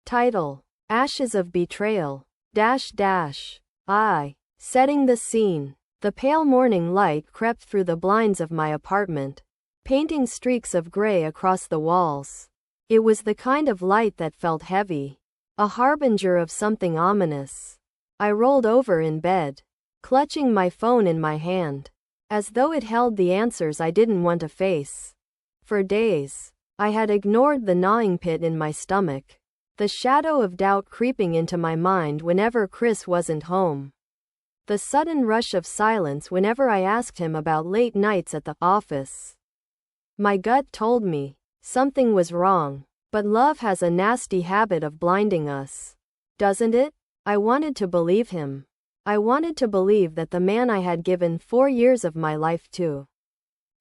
Title: Ashes of Betrayal. Setting the scene. The pale morning light crept through the blinds of my apartment, painting streaks of gray across the walls. It was the kind of light that felt heavy, a harbinger of something ominous. I rolled over in bed, clutching my phone in my hand, as though it held the answers I didn't want to face. For days, I had ignored the gnawing pit in my stomach, the shadow of doubt creeping into my mind whenever Chris wasn't home. The sudden rush of silence whenever I asked him about late nights at the office. My gut told me something was wrong, but love has a nasty habit of blinding us, doesn't it? I wanted to believe him. I wanted to believe that the man I had given 4 years of my life to,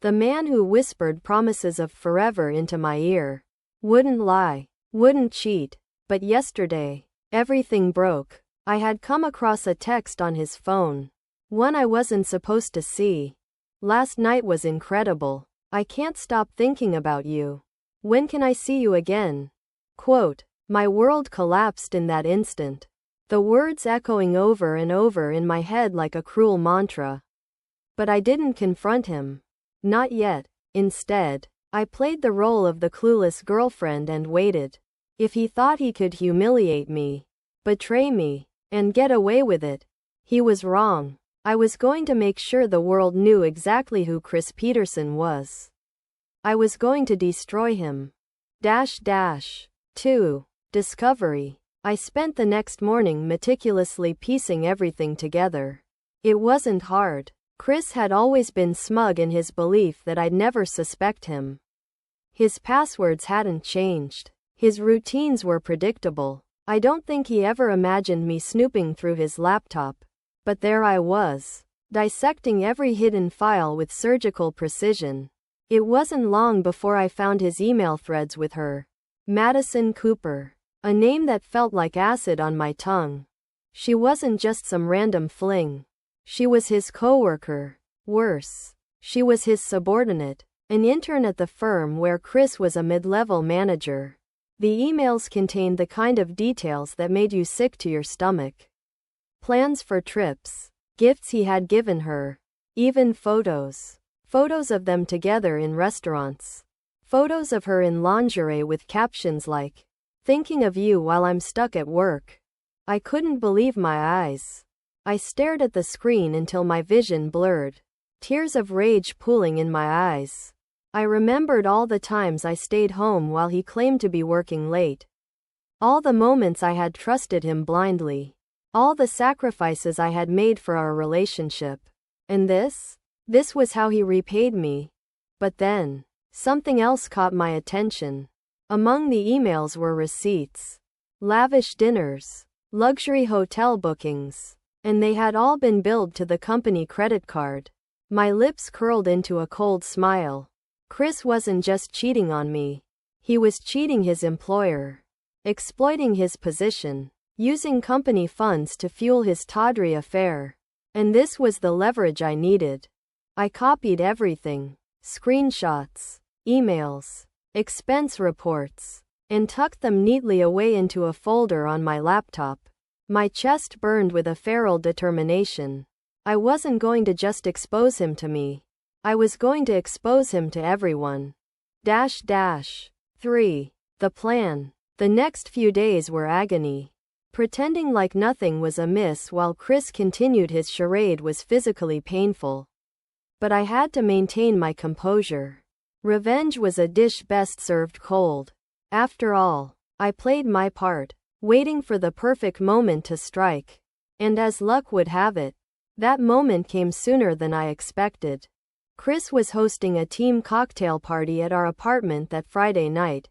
the man who whispered promises of forever into my ear, wouldn't lie, wouldn't cheat. But yesterday, everything broke. I had come across a text on his phone, one I wasn't supposed to see. Last night was incredible. I can't stop thinking about you. When can I see you again? Quote. My world collapsed in that instant, the words echoing over and over in my head like a cruel mantra. But I didn't confront him. Not yet. Instead, I played the role of the clueless girlfriend and waited. If he thought he could humiliate me, betray me, and get away with it, he was wrong. I was going to make sure the world knew exactly who Chris Peterson was. I was going to destroy him. 2. Discovery. I spent the next morning meticulously piecing everything together. It wasn't hard. Chris had always been smug in his belief that I'd never suspect him. His passwords hadn't changed. His routines were predictable. I don't think he ever imagined me snooping through his laptop. But there I was, dissecting every hidden file with surgical precision. It wasn't long before I found his email threads with her. Madison Cooper. A name that felt like acid on my tongue. She wasn't just some random fling. She was his coworker. Worse, she was his subordinate, an intern at the firm where Chris was a mid-level manager. The emails contained the kind of details that made you sick to your stomach. Plans for trips, gifts he had given her, even photos. Photos of them together in restaurants. Photos of her in lingerie with captions like, "Thinking of you while I'm stuck at work." I couldn't believe my eyes. I stared at the screen until my vision blurred, tears of rage pooling in my eyes. I remembered all the times I stayed home while he claimed to be working late. All the moments I had trusted him blindly. All the sacrifices I had made for our relationship. And this was how he repaid me. But then, something else caught my attention. Among the emails were receipts, lavish dinners, luxury hotel bookings, and they had all been billed to the company credit card. My lips curled into a cold smile. Chris wasn't just cheating on me. He was cheating his employer, exploiting his position, using company funds to fuel his tawdry affair. And this was the leverage I needed. I copied everything, screenshots, emails, expense reports, and tucked them neatly away into a folder on my laptop. My chest burned with a feral determination. I wasn't going to just expose him to me. I was going to expose him to everyone. 3. The plan. The next few days were agony. Pretending like nothing was amiss while Chris continued his charade was physically painful. But I had to maintain my composure. Revenge was a dish best served cold. After all, I played my part, waiting for the perfect moment to strike. And as luck would have it, that moment came sooner than I expected. Chris was hosting a team cocktail party at our apartment that Friday night.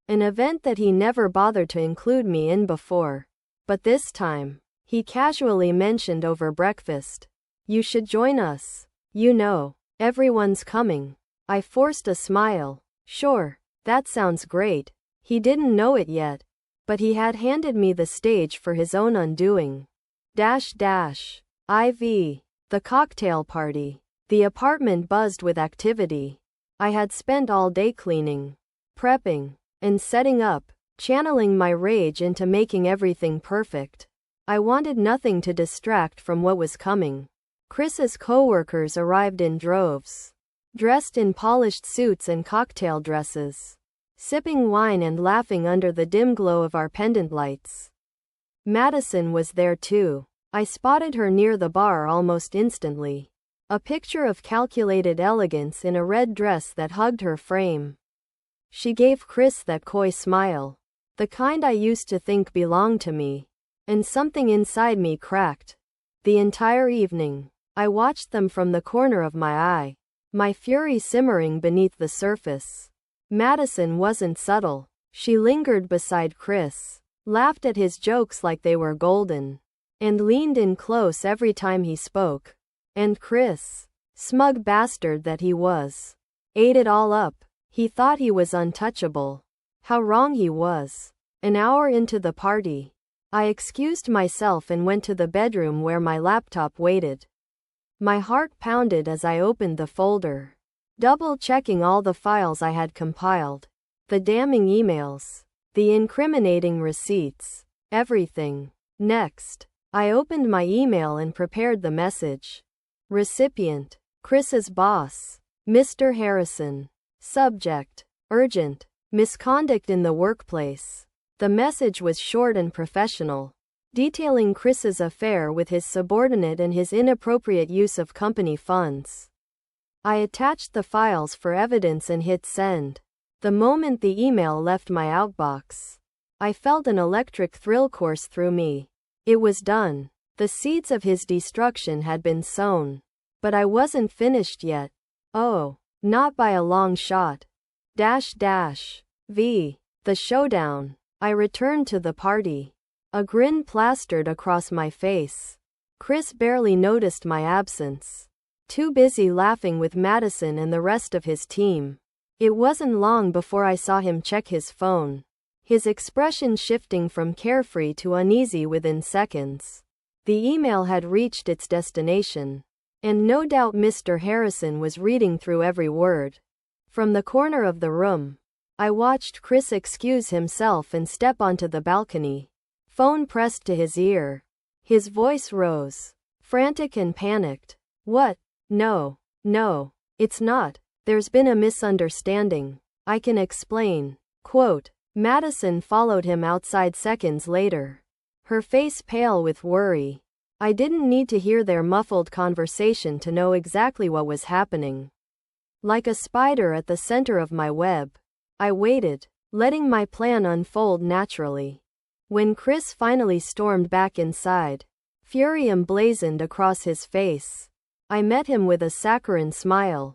An event that he never bothered to include me in before. But this time, he casually mentioned over breakfast, "You should join us. You know, everyone's coming." I forced a smile. Sure, that sounds great. He didn't know it yet, but he had handed me the stage for his own undoing. The cocktail party. The apartment buzzed with activity. I had spent all day cleaning, prepping, and setting up, channeling my rage into making everything perfect. I wanted nothing to distract from what was coming. Chris's coworkers arrived in droves, dressed in polished suits and cocktail dresses, sipping wine and laughing under the dim glow of our pendant lights. Madison was there too. I spotted her near the bar almost instantly. A picture of calculated elegance in a red dress that hugged her frame. She gave Chris that coy smile, the kind I used to think belonged to me, and something inside me cracked. The entire evening, I watched them from the corner of my eye, my fury simmering beneath the surface. Madison wasn't subtle. She lingered beside Chris, laughed at his jokes like they were golden, and leaned in close every time he spoke. And Chris, smug bastard that he was, ate it all up. He thought he was untouchable. How wrong he was. An hour into the party, I excused myself and went to the bedroom where my laptop waited. My heart pounded as I opened the folder, double-checking all the files I had compiled. The damning emails, the incriminating receipts, everything. Next, I opened my email and prepared the message. Recipient, Chris's boss, Mr. Harrison. Subject, urgent, misconduct in the workplace. The message was short and professional, detailing Chris's affair with his subordinate and his inappropriate use of company funds. I attached the files for evidence and hit send. The moment the email left my outbox, I felt an electric thrill course through me. It was done. The seeds of his destruction had been sown. But I wasn't finished yet. Oh, not by a long shot. The showdown. I returned to the party, a grin plastered across my face. Chris barely noticed my absence, too busy laughing with Madison and the rest of his team. It wasn't long before I saw him check his phone, his expression shifting from carefree to uneasy within seconds. The email had reached its destination, and no doubt Mr. Harrison was reading through every word. From the corner of the room, I watched Chris excuse himself and step onto the balcony, phone pressed to his ear. His voice rose, frantic and panicked. What? No, it's not. There's been a misunderstanding. I can explain. Quote. Madison followed him outside seconds later, her face pale with worry. I didn't need to hear their muffled conversation to know exactly what was happening. Like a spider at the center of my web, I waited, letting my plan unfold naturally. When Chris finally stormed back inside, fury emblazoned across his face, I met him with a saccharine smile.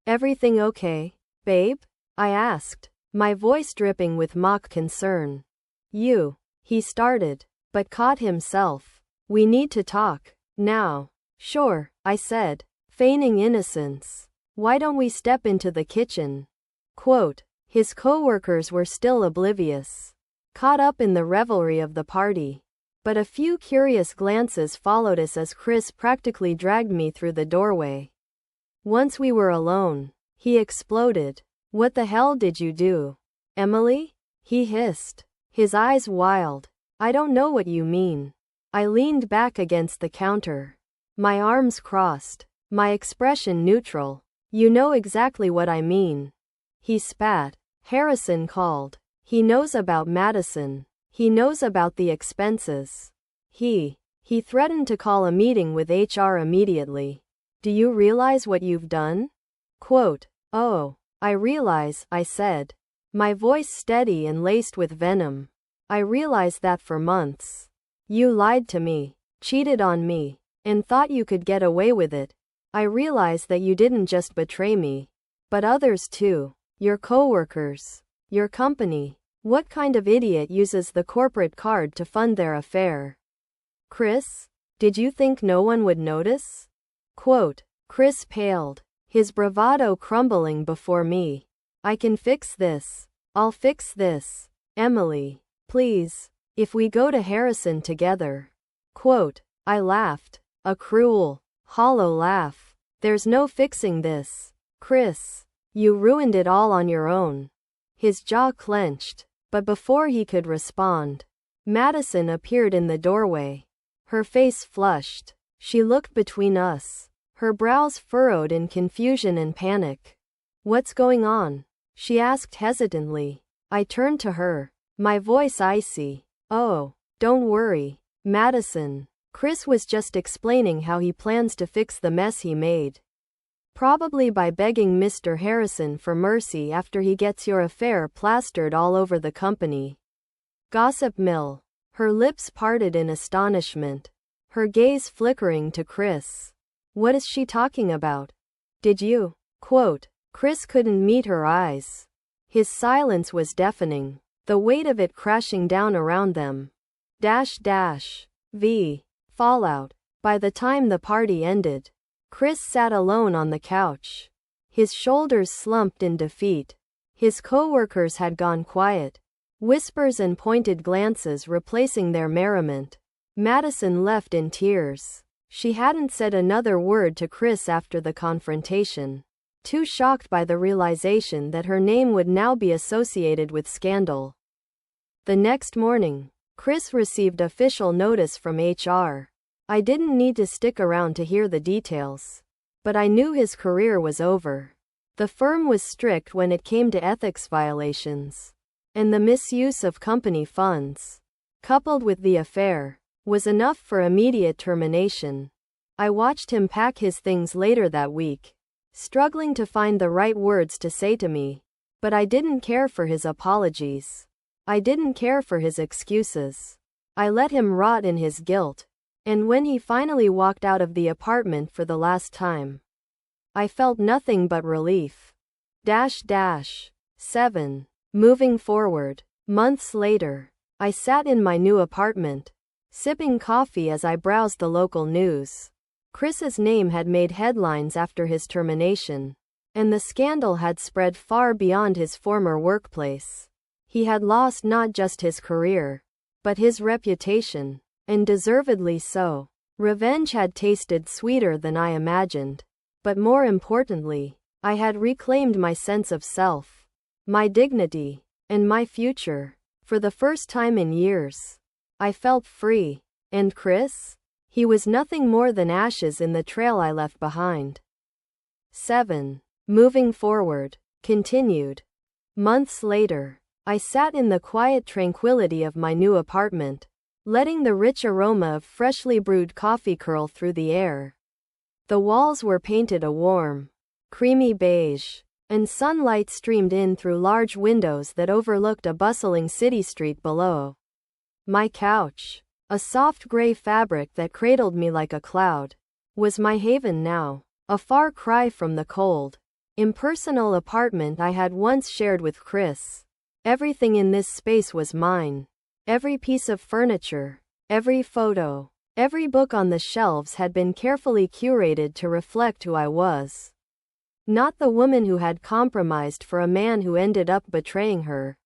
Everything okay, babe? I asked, my voice dripping with mock concern. He started, but caught himself. We need to talk. Now. Sure, I said, feigning innocence. Why don't we step into the kitchen? Quote. His coworkers were still oblivious, caught up in the revelry of the party. But a few curious glances followed us as Chris practically dragged me through the doorway. Once we were alone, he exploded. What the hell did you do, Emily? He hissed, his eyes wild. I don't know what you mean. I leaned back against the counter, my arms crossed, my expression neutral. You know exactly what I mean. He spat. Harrison called. He knows about Madison. He knows about the expenses. He threatened to call a meeting with HR immediately. Do you realize what you've done? Quote. Oh, I realize, I said, my voice steady and laced with venom. I realized that for months. You lied to me, cheated on me, and thought you could get away with it. I realized that you didn't just betray me, but others too. Your coworkers, your company. What kind of idiot uses the corporate card to fund their affair? Chris, did you think no one would notice? Quote. Chris paled, his bravado crumbling before me. I can fix this. I'll fix this. Emily, please, if we go to Harrison together. Quote. I laughed, a cruel, hollow laugh. There's no fixing this. Chris, you ruined it all on your own. His jaw clenched. But before he could respond, Madison appeared in the doorway. Her face flushed. She looked between us, her brows furrowed in confusion and panic. "What's going on?" she asked hesitantly. I turned to her, my voice icy. "Oh, don't worry, Madison. Chris was just explaining how he plans to fix the mess he made. Probably by begging Mr. Harrison for mercy after he gets your affair plastered all over the company." Gossip mill. Her lips parted in astonishment, her gaze flickering to Chris. "What is she talking about? Did you?" Quote. Chris couldn't meet her eyes. His silence was deafening, the weight of it crashing down around them. V. Fallout. By the time the party ended, Chris sat alone on the couch, his shoulders slumped in defeat. His coworkers had gone quiet, whispers and pointed glances replacing their merriment. Madison left in tears. She hadn't said another word to Chris after the confrontation, too shocked by the realization that her name would now be associated with scandal. The next morning, Chris received official notice from HR. I didn't need to stick around to hear the details, but I knew his career was over. The firm was strict when it came to ethics violations, and the misuse of company funds, coupled with the affair, was enough for immediate termination. I watched him pack his things later that week, struggling to find the right words to say to me, but I didn't care for his apologies. I didn't care for his excuses. I let him rot in his guilt. And when he finally walked out of the apartment for the last time, I felt nothing but relief. 7. Moving forward. Months later, I sat in my new apartment, sipping coffee as I browsed the local news. Chris's name had made headlines after his termination, and the scandal had spread far beyond his former workplace. He had lost not just his career, but his reputation. And deservedly so. Revenge had tasted sweeter than I imagined. But more importantly, I had reclaimed my sense of self, my dignity, and my future. For the first time in years, I felt free. And Chris? He was nothing more than ashes in the trail I left behind. 7. Moving forward. Continued. Months later, I sat in the quiet tranquility of my new apartment, letting the rich aroma of freshly brewed coffee curl through the air. The walls were painted a warm, creamy beige, and sunlight streamed in through large windows that overlooked a bustling city street below. My couch, a soft gray fabric that cradled me like a cloud, was my haven now, a far cry from the cold, impersonal apartment I had once shared with Chris. Everything in this space was mine. Every piece of furniture, every photo, every book on the shelves had been carefully curated to reflect who I was. Not the woman who had compromised for a man who ended up betraying her.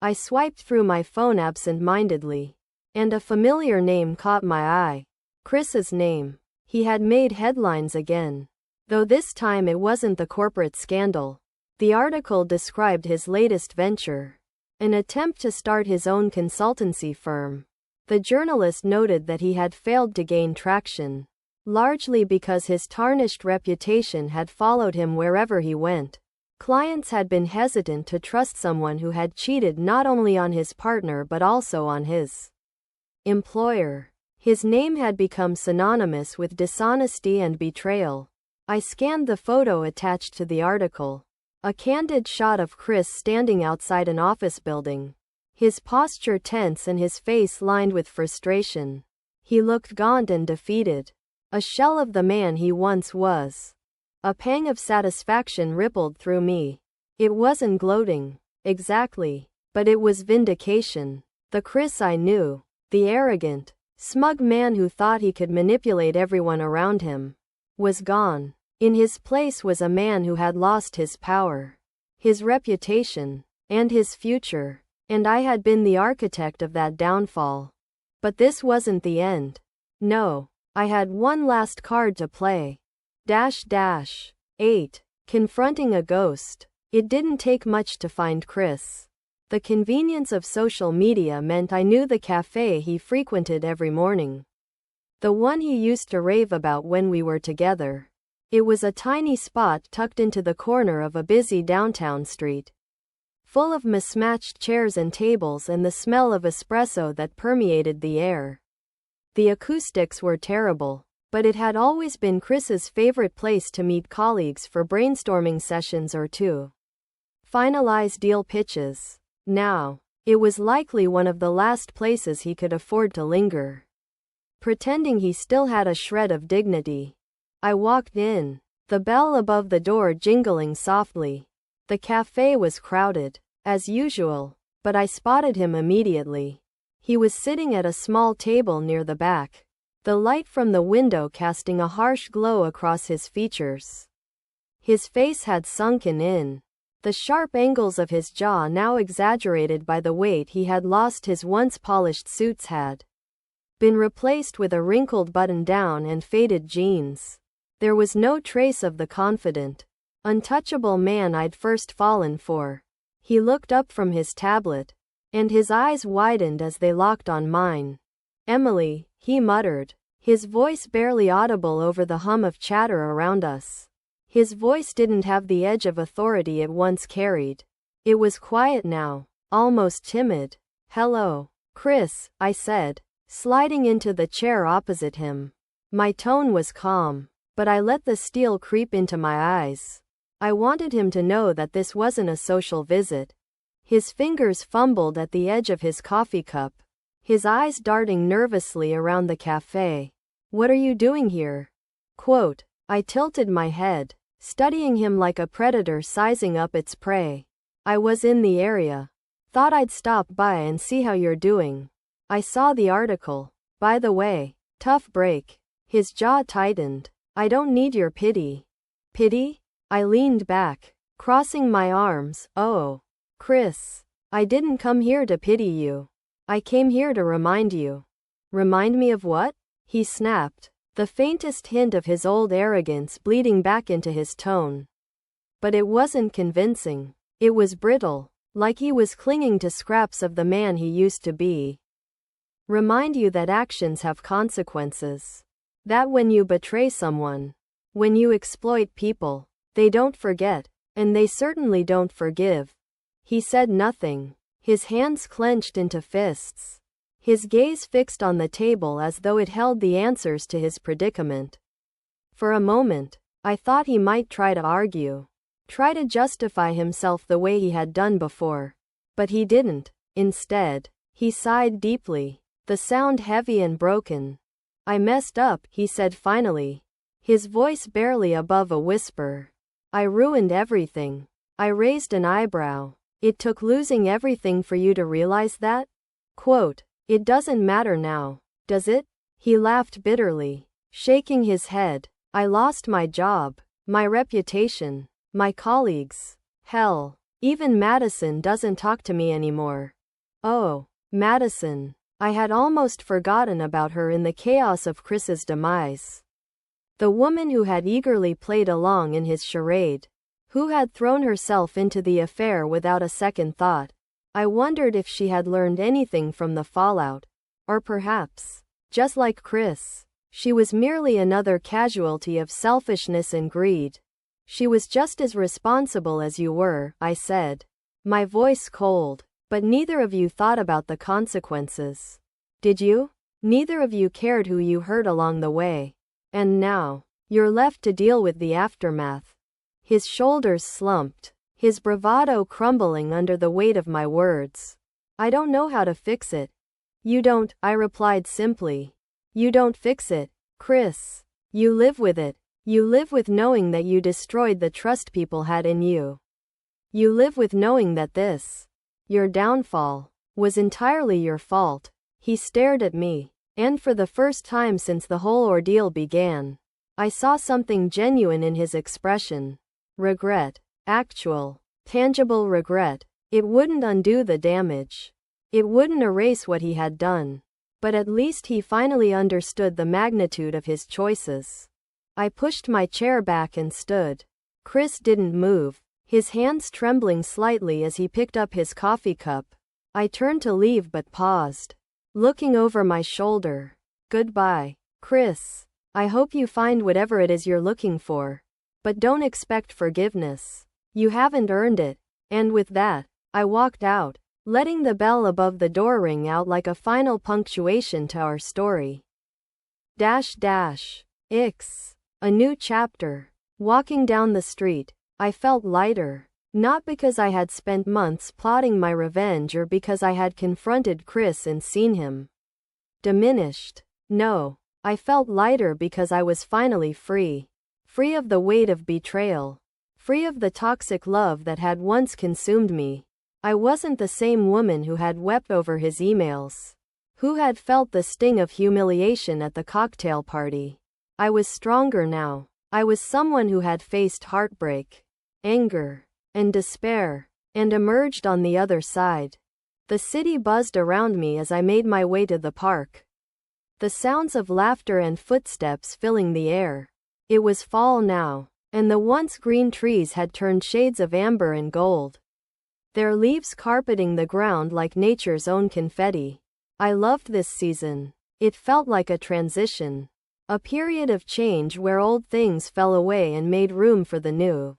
I swiped through my phone absent-mindedly, and a familiar name caught my eye. Chris's name. He had made headlines again. Though this time it wasn't the corporate scandal. The article described his latest venture, an attempt to start his own consultancy firm. The journalist noted that he had failed to gain traction, largely because his tarnished reputation had followed him wherever he went. Clients had been hesitant to trust someone who had cheated not only on his partner but also on his employer. His name had become synonymous with dishonesty and betrayal. I scanned the photo attached to the article. A candid shot of Chris standing outside an office building, his posture tense and his face lined with frustration. He looked gaunt and defeated, a shell of the man he once was. A pang of satisfaction rippled through me. It wasn't gloating, exactly, but it was vindication. The Chris I knew, the arrogant, smug man who thought he could manipulate everyone around him, was gone. In his place was a man who had lost his power, his reputation, and his future, and I had been the architect of that downfall. But this wasn't the end. No, I had one last card to play. 8. Confronting a ghost. It didn't take much to find Chris. The convenience of social media meant I knew the cafe he frequented every morning. The one he used to rave about when we were together. It was a tiny spot tucked into the corner of a busy downtown street, full of mismatched chairs and tables and the smell of espresso that permeated the air. The acoustics were terrible, but it had always been Chris's favorite place to meet colleagues for brainstorming sessions or to finalize deal pitches. Now, it was likely one of the last places he could afford to linger. Pretending he still had a shred of dignity, I walked in, the bell above the door jingling softly. The cafe was crowded, as usual, but I spotted him immediately. He was sitting at a small table near the back, the light from the window casting a harsh glow across his features. His face had sunken in, the sharp angles of his jaw now exaggerated by the weight he had lost. His once polished suits had been replaced with a wrinkled button-down and faded jeans. There was no trace of the confident, untouchable man I'd first fallen for. He looked up from his tablet, and his eyes widened as they locked on mine. "Emily," he muttered, his voice barely audible over the hum of chatter around us. His voice didn't have the edge of authority it once carried. It was quiet now, almost timid. "Hello, Chris," I said, sliding into the chair opposite him. My tone was calm, but I let the steel creep into my eyes. I wanted him to know that this wasn't a social visit. His fingers fumbled at the edge of his coffee cup, his eyes darting nervously around the cafe. "What are you doing here?" Quote. I tilted my head, studying him like a predator sizing up its prey. "I was in the area. Thought I'd stop by and see how you're doing. I saw the article. By the way, tough break." His jaw tightened. "I don't need your pity." "Pity?" I leaned back, crossing my arms. "Oh, Chris, I didn't come here to pity you. I came here to remind you." "Remind me of what?" he snapped, the faintest hint of his old arrogance bleeding back into his tone. But it wasn't convincing. It was brittle, like he was clinging to scraps of the man he used to be. "Remind you that actions have consequences. That when you betray someone, when you exploit people, they don't forget, and they certainly don't forgive." He said nothing, his hands clenched into fists, his gaze fixed on the table as though it held the answers to his predicament. For a moment, I thought he might try to argue, try to justify himself the way he had done before. But he didn't. Instead, he sighed deeply, the sound heavy and broken. "I messed up," he said finally, his voice barely above a whisper. "I ruined everything." I raised an eyebrow. "It took losing everything for you to realize that?" Quote. "It doesn't matter now, does it?" He laughed bitterly, shaking his head. "I lost my job, my reputation, my colleagues. Hell, even Madison doesn't talk to me anymore." Oh, Madison. I had almost forgotten about her in the chaos of Chris's demise. The woman who had eagerly played along in his charade, who had thrown herself into the affair without a second thought. I wondered if she had learned anything from the fallout, or perhaps, just like Chris, she was merely another casualty of selfishness and greed. "She was just as responsible as you were," I said, my voice cold. "But neither of you thought about the consequences. Did you? Neither of you cared who you hurt along the way. And now, you're left to deal with the aftermath." His shoulders slumped, his bravado crumbling under the weight of my words. "I don't know how to fix it." "You don't," I replied simply. "You don't fix it, Chris. You live with it. You live with knowing that you destroyed the trust people had in you. You live with knowing that this, your downfall, was entirely your fault." He stared at me, and for the first time since the whole ordeal began, I saw something genuine in his expression. Regret. Actual, tangible regret. It wouldn't undo the damage. It wouldn't erase what he had done. But at least he finally understood the magnitude of his choices. I pushed my chair back and stood. Chris didn't move. his hands trembling slightly as he picked up his coffee cup. I turned to leave but paused, looking over my shoulder. Goodbye, Chris. I hope you find whatever it is you're looking for. But don't expect forgiveness. You haven't earned it. And with that, I walked out, letting the bell above the door ring out like a final punctuation to our story. Ix. A new chapter. Walking down the street, I felt lighter. Not because I had spent months plotting my revenge or because I had confronted Chris and seen him diminished. No, I felt lighter because I was finally free. Free of the weight of betrayal. Free of the toxic love that had once consumed me. I wasn't the same woman who had wept over his emails, who had felt the sting of humiliation at the cocktail party. I was stronger now. I was someone who had faced heartbreak, anger, and despair, and emerged on the other side. The city buzzed around me as I made my way to the park. The sounds of laughter and footsteps filling the air. It was fall now, and the once green trees had turned shades of amber and gold, their leaves carpeting the ground like nature's own confetti. I loved this season. It felt like a transition, a period of change where old things fell away and made room for the new.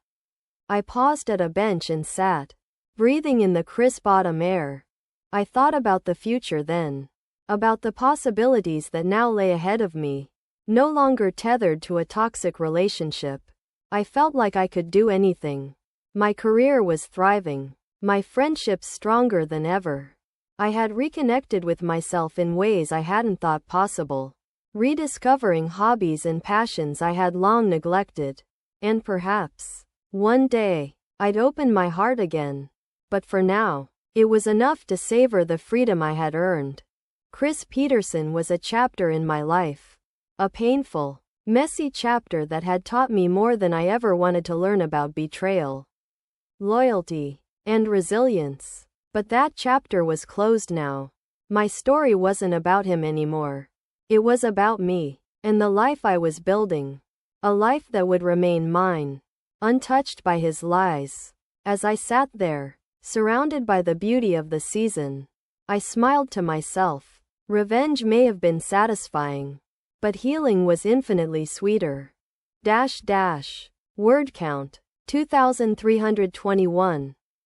I paused at a bench and sat, breathing in the crisp autumn air. I thought about the future then, about the possibilities that now lay ahead of me, no longer tethered to a toxic relationship. I felt like I could do anything. My career was thriving, my friendships stronger than ever. I had reconnected with myself in ways I hadn't thought possible, rediscovering hobbies and passions I had long neglected. And perhaps, one day, I'd open my heart again. But for now, it was enough to savor the freedom I had earned. Chris Peterson was a chapter in my life. A painful, messy chapter that had taught me more than I ever wanted to learn about betrayal, loyalty, and resilience. But that chapter was closed now. My story wasn't about him anymore. It was about me, and the life I was building. A life that would remain mine, untouched by his lies. As I sat there, surrounded by the beauty of the season, I smiled to myself. Revenge may have been satisfying, but healing was infinitely sweeter. Word count, 2,321.